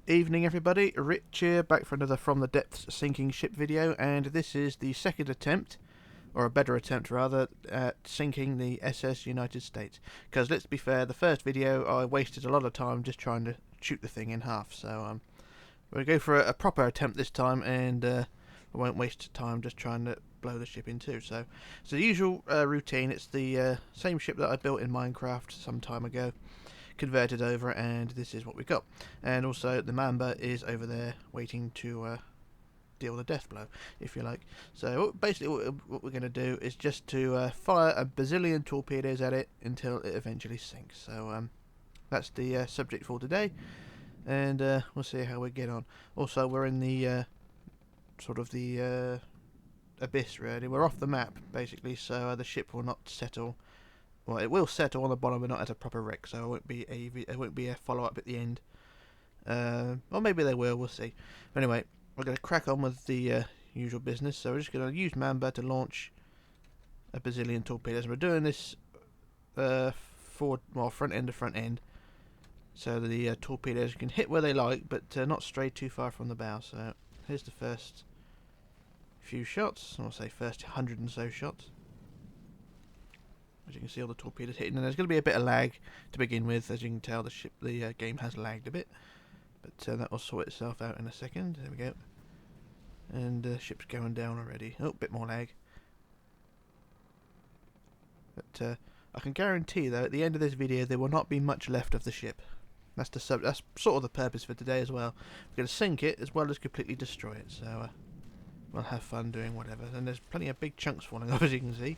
Evening everybody, Rich here, back for another From the Depths sinking ship video, and this is the second attempt, or a better attempt rather, at sinking the SS United States. Because let's be fair, the first video I wasted a lot of time just trying to shoot the thing in half, so we'll go for a proper attempt this time, and I won't waste time just trying to blow the ship in two. So the usual routine. It's the same ship that I built in Minecraft some time ago, converted over, and this is what we got. And also the Mamba is over there waiting to deal the death blow, if you like. So basically what we're going to do is just to fire a bazillion torpedoes at it until it eventually sinks. So that's the subject for today, and we'll see how we get on. Also, we're in the sort of the abyss, really. We're off the map basically, so the ship will not settle. Well, it will settle on the bottom, but not as a proper wreck. So it won't be a follow up at the end. Or maybe they will. We'll see. But anyway, we're going to crack on with the usual business. So we're just going to use Mamba to launch a bazillion torpedoes. We're doing this front end to front end, so the torpedoes can hit where they like, but not stray too far from the bow. So here's the first few shots. I'll say first 100 and so shots. As you can see, all the torpedoes hitting, and there's going to be a bit of lag to begin with. As you can tell, the game has lagged a bit, but that will sort itself out in a second. There we go. And the ship's going down already. Oh, a bit more lag. But I can guarantee, though, at the end of this video, there will not be much left of the ship. That's sort of the purpose for today as well. We're going to sink it as well as completely destroy it. So we'll have fun doing whatever. And there's plenty of big chunks falling off, as you can see.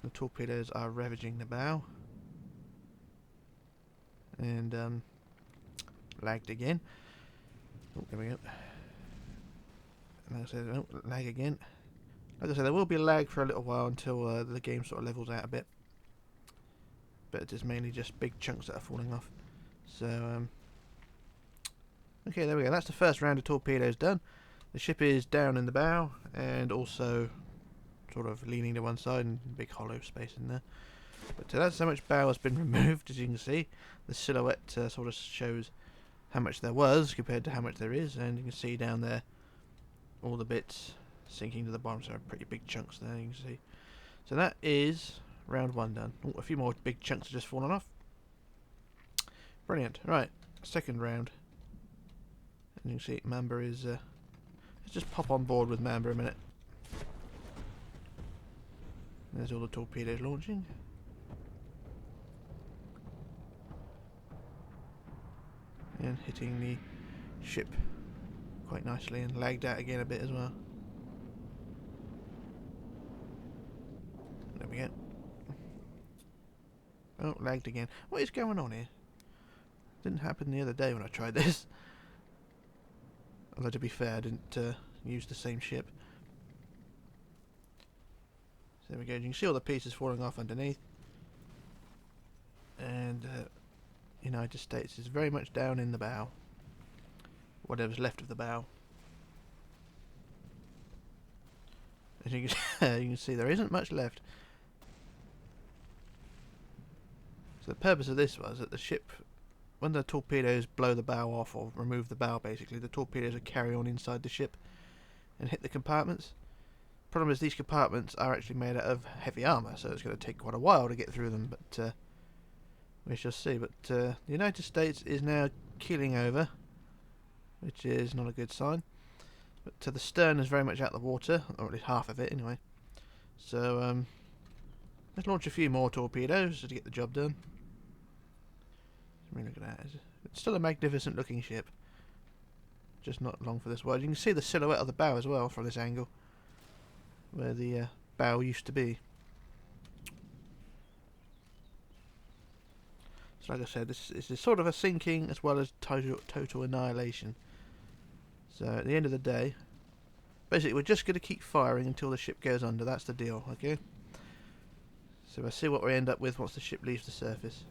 The torpedoes are ravaging the bow. And lagged again. Oh, there we go. And like I said, oh, lag again. Like I said, there will be lag for a little while until the game sort of levels out a bit. But it is mainly just big chunks that are falling off. So, okay, there we go. That's the first round of torpedoes done. The ship is down in the bow, and also sort of leaning to one side, and big hollow space in there. But that's how much bow has been removed. As you can see, the silhouette sort of shows how much there was compared to how much there is, and you can see down there all the bits sinking to the bottom, so pretty big chunks there, you can see. So that is round one done. Oh, a few more big chunks have just fallen off. Brilliant. Right, second round. And you can see Mamba is let's just pop on board with Mamba a minute. There's all the torpedoes launching. And hitting the ship quite nicely, and lagged out again a bit as well. There we go. Oh, lagged again. What is going on here? Didn't happen the other day when I tried this. Although to be fair, I didn't use the same ship. So there we go. You can see all the pieces falling off underneath. And United States is very much down in the bow. Whatever's left of the bow. As you can see, there isn't much left. So the purpose of this was that the ship, when the torpedoes blow the bow off, or remove the bow basically, the torpedoes would carry on inside the ship and hit the compartments. Problem is, these compartments are actually made out of heavy armour, so it's going to take quite a while to get through them, but we shall see. But the United States is now keeling over, which is not a good sign. But the stern is very much out of the water, or at least half of it anyway. So let's launch a few more torpedoes to get the job done. I mean, look at that. It's still a magnificent looking ship. Just not long for this world. You can see the silhouette of the bow as well from this angle, where the bow used to be. So like I said, this is sort of a sinking as well as total annihilation. So at the end of the day, basically we're just going to keep firing until the ship goes under. That's the deal, okay? So we'll see what we end up with once the ship leaves the surface.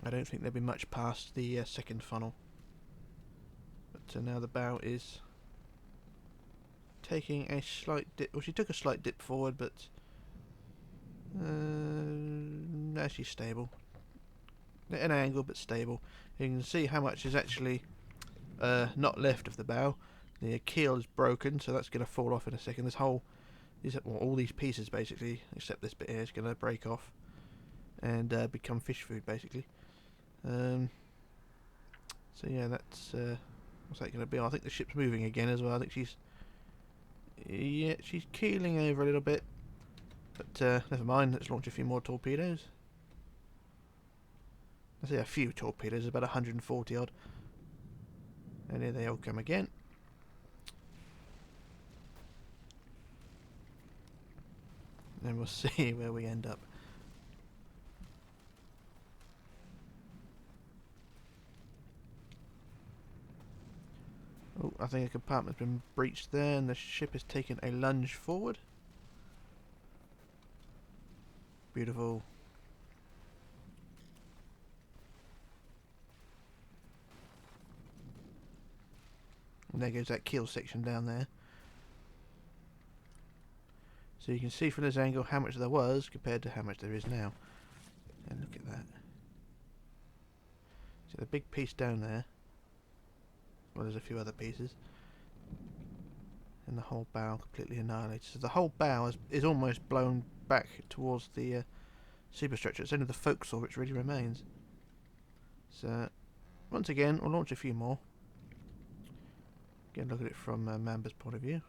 I don't think there'll be much past the second funnel. But now the bow is taking a slight dip. Well, she took a slight dip forward, but now she's stable. at an angle but stable. You can see how much is actually not left of the bow. The keel is broken, so that's going to fall off in a second. This whole, all these pieces basically, except this bit here, is going to break off and become fish food basically. So yeah, that's what's that going to be? I think the ship's moving again as well. I think she's keeling over a little bit, but never mind. Let's launch a few more torpedoes. I say a few torpedoes, about 140 odd. And here they all come again. And we'll see where we end up. Oh, I think a compartment's been breached there, and the ship has taken a lunge forward. Beautiful. And there goes that keel section down there. So you can see from this angle how much there was compared to how much there is now. And look at that. See the big piece down there. Well, there's a few other pieces. And the whole bow completely annihilated. So the whole bow is almost blown back towards the superstructure. It's only the forecastle which really remains. So, once again, we'll launch a few more. Get a look at it from Mamba's point of view.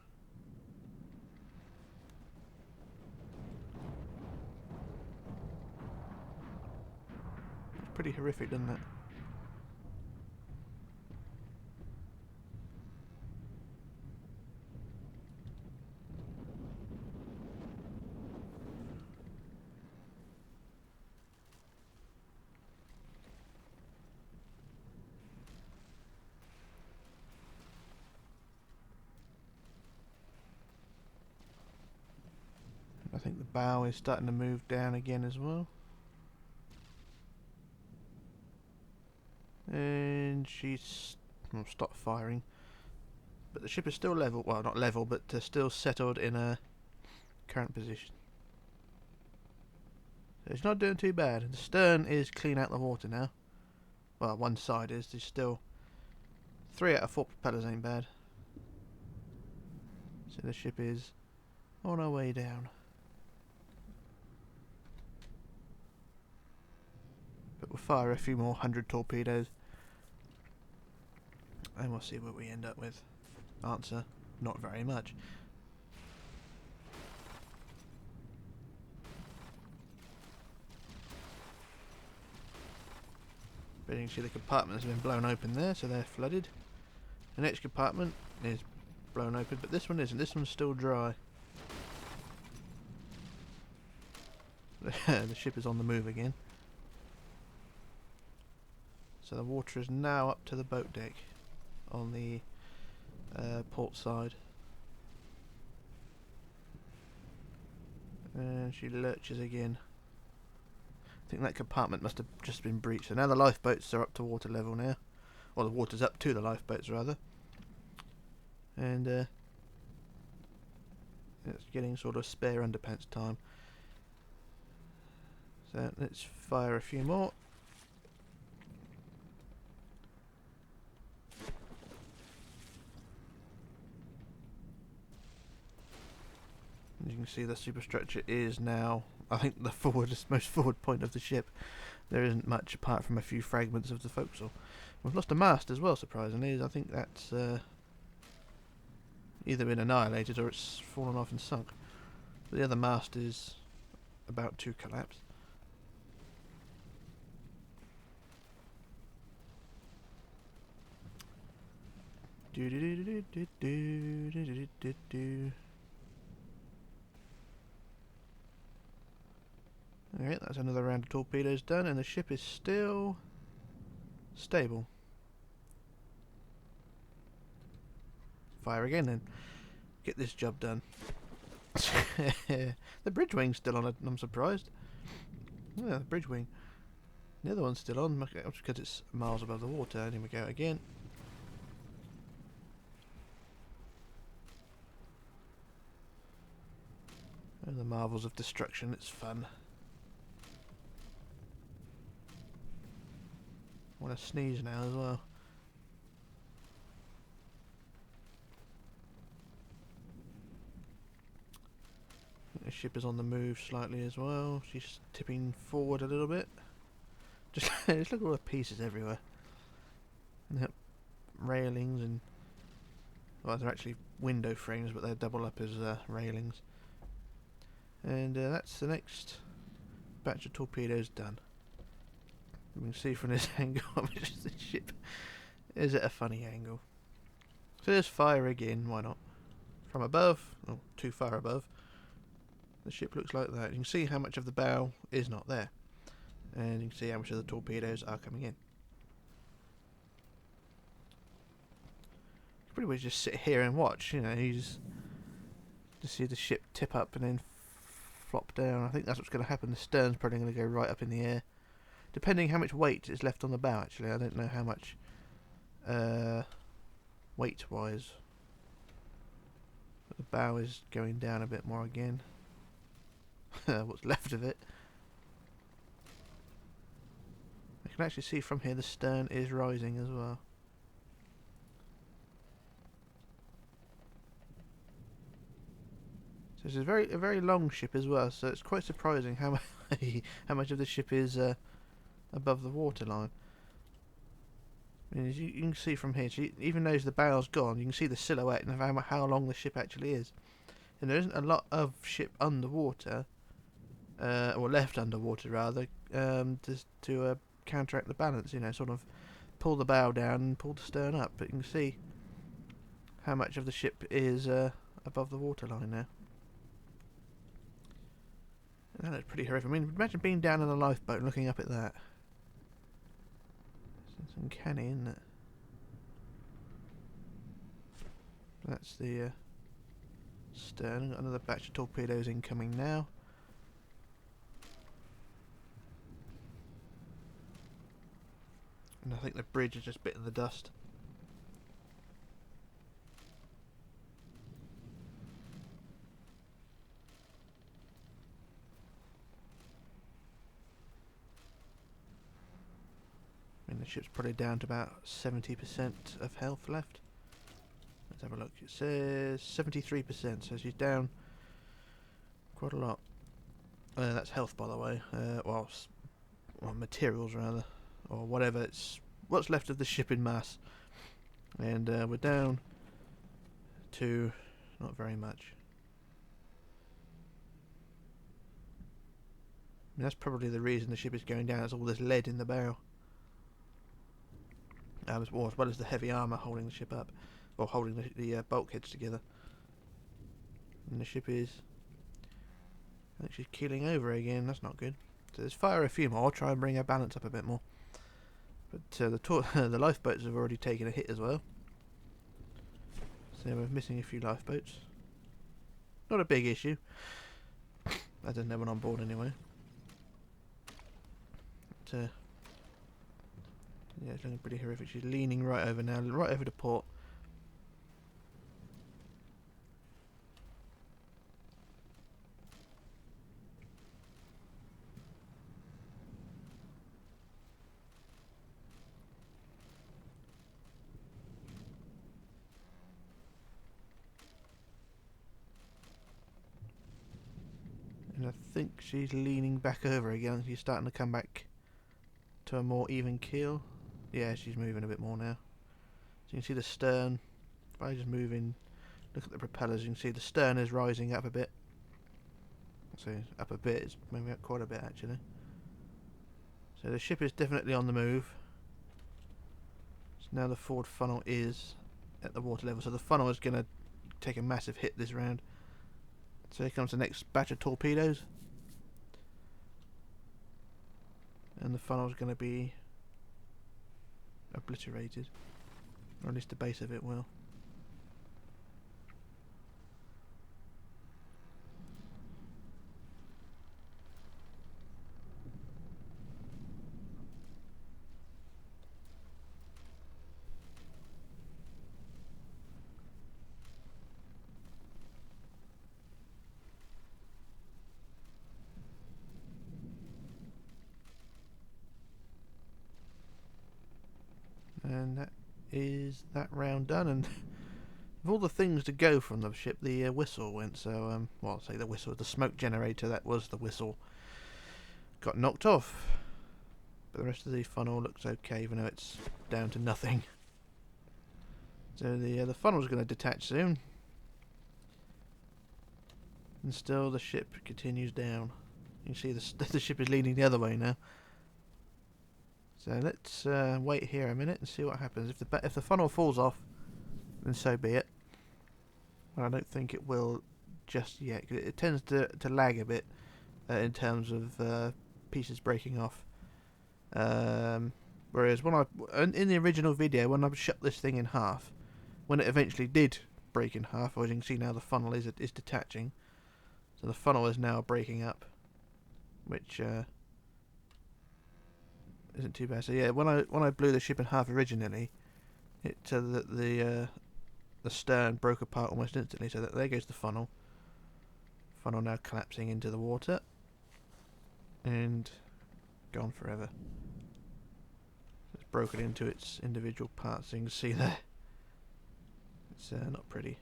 It's pretty horrific, doesn't it? I think the bow is starting to move down again as well. And she's stopped firing. But the ship is still level. Well, not level, but still settled in a current position. So it's not doing too bad. The stern is clean out the water now. Well, one side is. There's still 3 out of 4 propellers ain't bad. So the ship is on our way down. But we'll fire a few more 100 torpedoes. And we'll see what we end up with. Answer, not very much. But you can see the compartment has been blown open there, so they're flooded. The next compartment is blown open, but this one isn't. This one's still dry. The ship is on the move again. So the water is now up to the boat deck on the port side. And she lurches again. I think that compartment must have just been breached. So now the lifeboats are up to water level now. Or the water's up to the lifeboats rather. And it's getting sort of spare underpants time. So let's fire a few more. As you can see, the superstructure is now, I think, the most forward point of the ship. There isn't much apart from a few fragments of the forecastle. We've lost a mast as well, surprisingly. I think that's either been annihilated or it's fallen off and sunk. But the other mast is about to collapse. Do do do do do do do do do do. Alright, that's another round of torpedoes done, and the ship is still stable. Fire again then. Get this job done. The bridge wing's still on, I'm surprised. Yeah, the bridge wing. The other one's still on, because it's miles above the water. And here we go again. And the marvels of destruction, it's fun. gonna sneeze now as well. The ship is on the move slightly as well. She's tipping forward a little bit. Just look at all the pieces everywhere. Yep. Railings and, well, they're actually window frames, but they double up as railings. And that's the next batch of torpedoes done. You can see from this angle, which is the ship is at a funny angle. So there's fire again, why not? From above, or too far above, the ship looks like that. You can see how much of the bow is not there. And you can see how much of the torpedoes are coming in. You pretty much just sit here and watch, you know, you just see the ship tip up and then flop down. I think that's what's going to happen. The stern's probably going to go right up in the air. Depending how much weight is left on the bow, actually. I don't know how much weight-wise. But the bow is going down a bit more again. What's left of it. I can actually see from here the stern is rising as well. So this is a very long ship as well, so it's quite surprising how how much of the ship is above the waterline. I mean, as you can see from here, even though the bow's gone, you can see the silhouette and how long the ship actually is. And there isn't a lot of ship underwater, or left underwater rather, just to counteract the balance, you know, sort of pull the bow down and pull the stern up. But you can see how much of the ship is above the waterline now. And that looks pretty horrific. I mean, imagine being down in a lifeboat and looking up at that. It's uncanny, isn't it? That's the stern. Got another batch of torpedoes incoming now. And I think the bridge is just bitten the dust. I mean, the ship's probably down to about 70% of health left. Let's have a look. It says 73%, so she's down quite a lot. That's health, by the way. Well, materials rather, or whatever. It's what's left of the ship in mass, and we're down to not very much. I mean, that's probably the reason the ship is going down. There's all this lead in the bow. As well as the heavy armour holding the ship up, or holding the bulkheads together. And the ship is, I think she's keeling over again. That's not good. So let's fire a few more. I'll try and bring her balance up a bit more. But the lifeboats have already taken a hit as well. So we're missing a few lifeboats. Not a big issue. I don't know one on board anyway. But, yeah, it's looking pretty horrific. She's leaning right over now, right over to port. And I think she's leaning back over again. She's starting to come back to a more even keel. Yeah, she's moving a bit more now. So you can see the stern. If I just move in, look at the propellers, you can see the stern is rising up a bit. So up a bit, it's moving up quite a bit actually. So the ship is definitely on the move. So now the forward funnel is at the water level. So the funnel is going to take a massive hit this round. So here comes the next batch of torpedoes. And the funnel is going to be obliterated, or at least the base of it will. And that is that round done. And of all the things to go from the ship, the whistle went. So, well, I'll say the whistle, the smoke generator, that was the whistle, got knocked off. But the rest of the funnel looks okay, even though it's down to nothing. So the funnel's going to detach soon. And still the ship continues down. You can see the ship is leaning the other way now. So let's wait here a minute and see what happens. If the funnel falls off, then so be it. Well, I don't think it will just yet. It tends to lag a bit in terms of pieces breaking off. Whereas in the original video, when I shut this thing in half, when it eventually did break in half, as you can see now, the funnel is detaching. So the funnel is now breaking up, which isn't too bad. So yeah, when I blew the ship in half originally, the stern broke apart almost instantly. So there goes the funnel. Funnel now collapsing into the water and gone forever. It's broken into its individual parts. So you can see there. It's not pretty.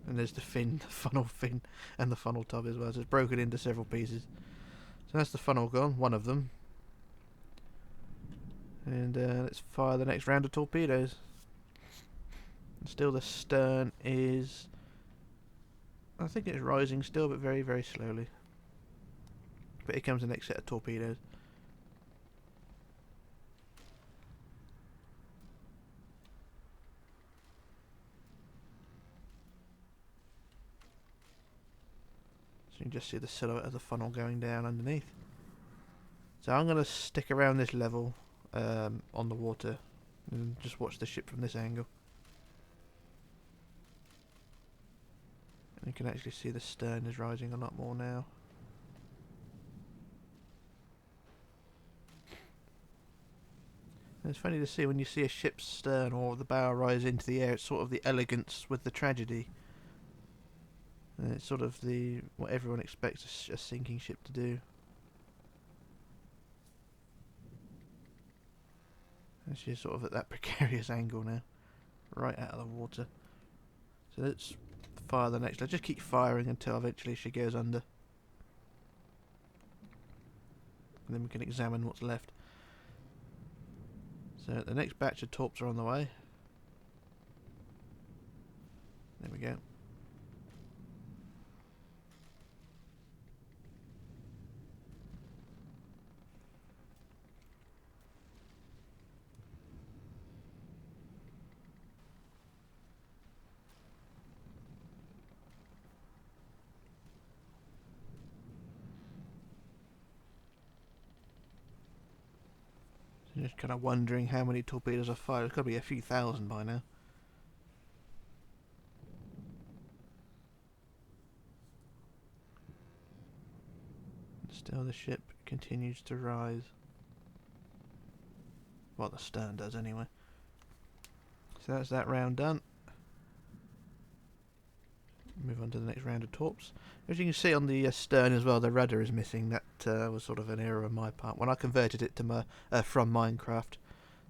And there's the fin, the funnel fin, and the funnel tub as well. So it's broken into several pieces. So that's the funnel gone, one of them. And let's fire the next round of torpedoes. And still the stern is... I think it's rising still, but very, very slowly. But here comes the next set of torpedoes. So you can just see the silhouette of the funnel going down underneath. So I'm going to stick around this level on the water and just watch the ship from this angle. And you can actually see the stern is rising a lot more now. And it's funny to see when you see a ship's stern or the bow rise into the air, it's sort of the elegance with the tragedy. And it's sort of what everyone expects a sinking ship to do. And she's sort of at that precarious angle now, right out of the water. So let's fire the next. Let's just keep firing until eventually she goes under. And then we can examine what's left. So the next batch of torps are on the way. There we go. Just kind of wondering how many torpedoes are fired. There's got to be a few thousand by now. Still the ship continues to rise. Well, the stern does anyway. So that's that round done. Move on to the next round of torps. As you can see on the stern as well, the rudder is missing. That was sort of an error on my part. When I converted it to from Minecraft,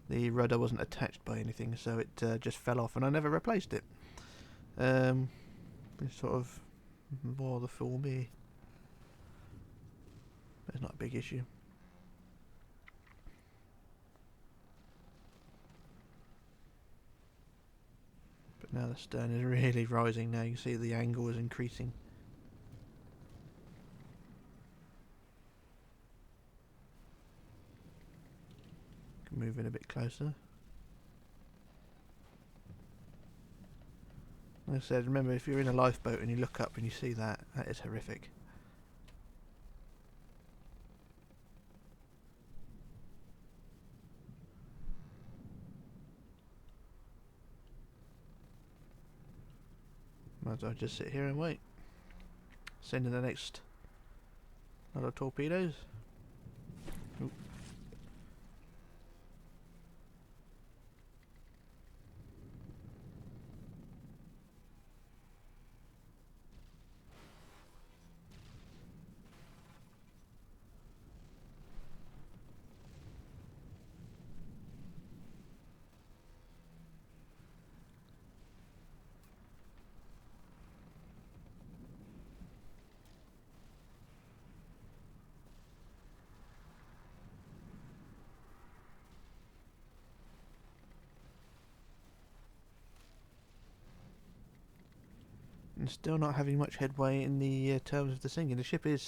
the rudder wasn't attached by anything, so it just fell off, and I never replaced it. It's sort of more the fool me. It's not a big issue. But now the stern is really rising now. You can see the angle is increasing. Can move in a bit closer. Like I said, remember, if you're in a lifeboat and you look up and you see that, that is horrific. Might as well just sit here and wait. Send in the next lot of torpedoes. Oop. And still not having much headway in the terms of the sinking. The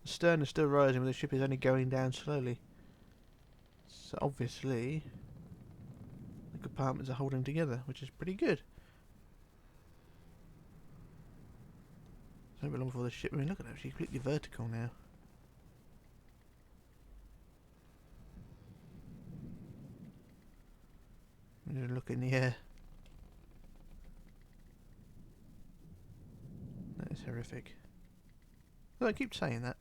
stern is still rising, but the ship is only going down slowly. So obviously, the compartments are holding together, which is pretty good. It's not long before the ship. I mean, look at that; she's completely vertical now. Look in the air. That is horrific. Well, I keep saying that.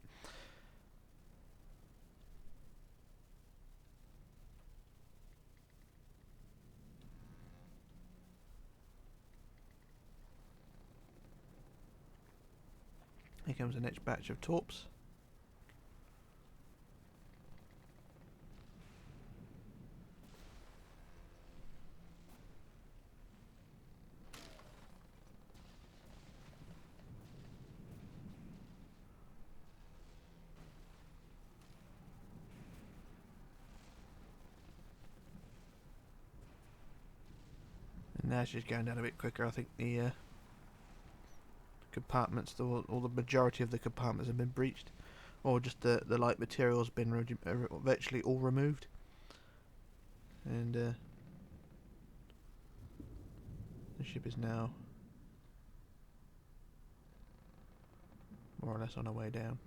Here comes the next batch of torps. And now she's going down a bit quicker. I think the compartments, all the majority of the compartments have been breached, or just the light material has been virtually all removed. And the ship is now more or less on her way down.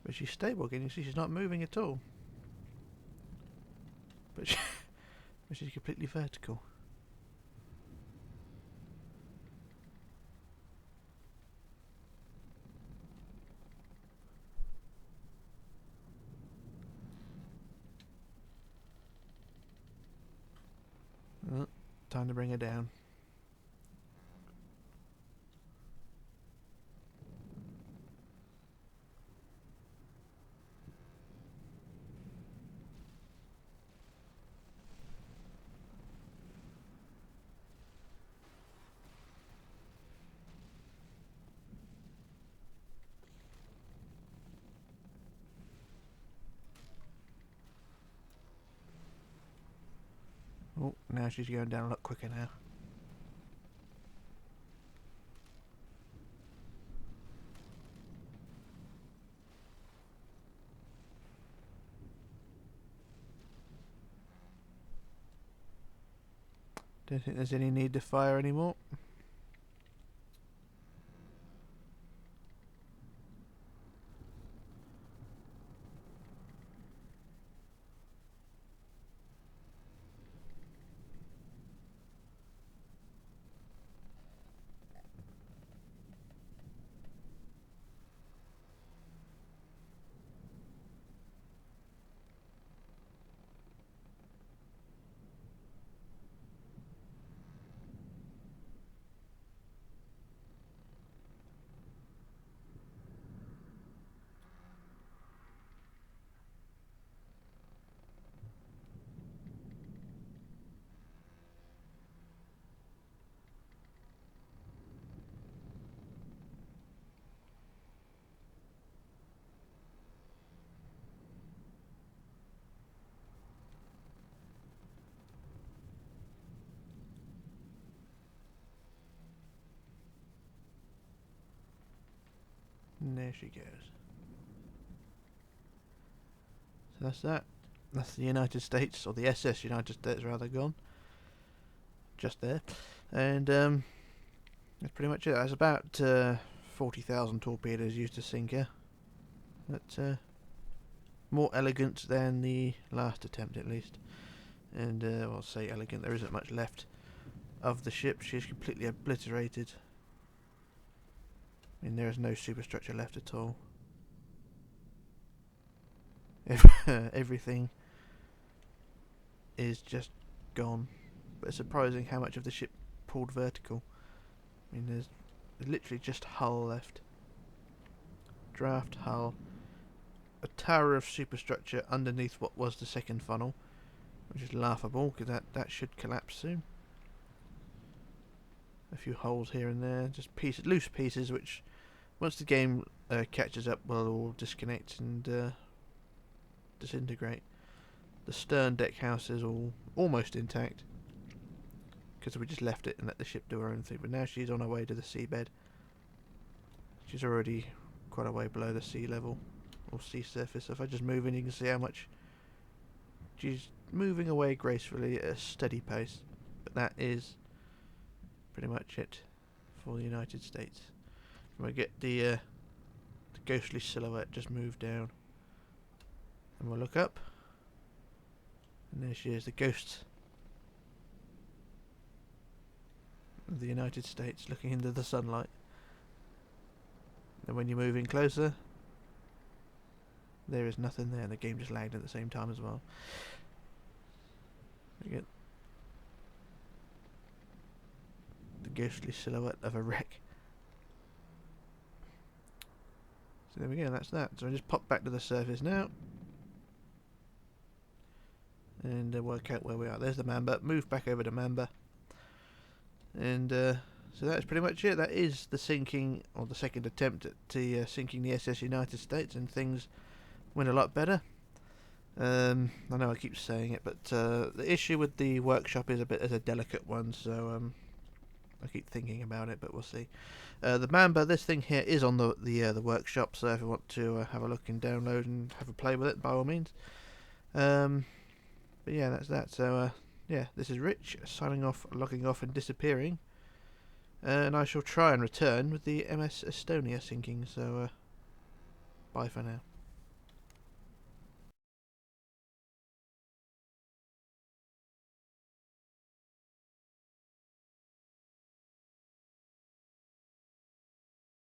But she's stable again. You see, she's not moving at all. But she's completely vertical. Oh, time to bring her down. Oh, now she's going down a lot quicker now. Don't think there's any need to fire anymore. And there she goes. So that's that. That's the United States, or the SS United States rather, gone. Just there. And that's pretty much it. That's about 40,000 torpedoes used to sink her. But more elegant than the last attempt, at least. And well, I'll say elegant, there isn't much left of the ship. She's completely obliterated. I mean, there is no superstructure left at all. Everything is just gone. But it's surprising how much of the ship pulled vertical. I mean, there's literally just hull left. Draft hull. A tower of superstructure underneath what was the second funnel, which is laughable because that should collapse soon. A few holes here and there, just loose pieces, which once the game catches up will all disconnect and disintegrate. The stern deck house is all almost intact, because we just left it and let the ship do her own thing. But now she's on her way to the seabed. She's already quite a way below the sea level, or sea surface. So if I just move in, you can see how much she's moving away gracefully at a steady pace. But that is pretty much it for the United States. And we get the ghostly silhouette just move down, and we'll look up, and there she is, the ghost of the United States looking into the sunlight. And when you move in closer, there is nothing there. The game just lagged at the same time as well. You get the ghostly silhouette of a wreck. So there we go, that's that. So I just pop back to the surface now and work out where we are. There's the Mamba. Move back over to Mamba. And so that's pretty much it. That is the sinking, or the second attempt at sinking the SS United States, and things went a lot better. I know I keep saying it, but the issue with the workshop is a delicate one, so I keep thinking about it, but we'll see. The Mamba, this thing here, is on the workshop, so if you want to have a look and download and have a play with it, by all means. But yeah, that's that. So yeah, this is Rich, signing off, logging off and disappearing. And I shall try and return with the MS Estonia sinking, so bye for now.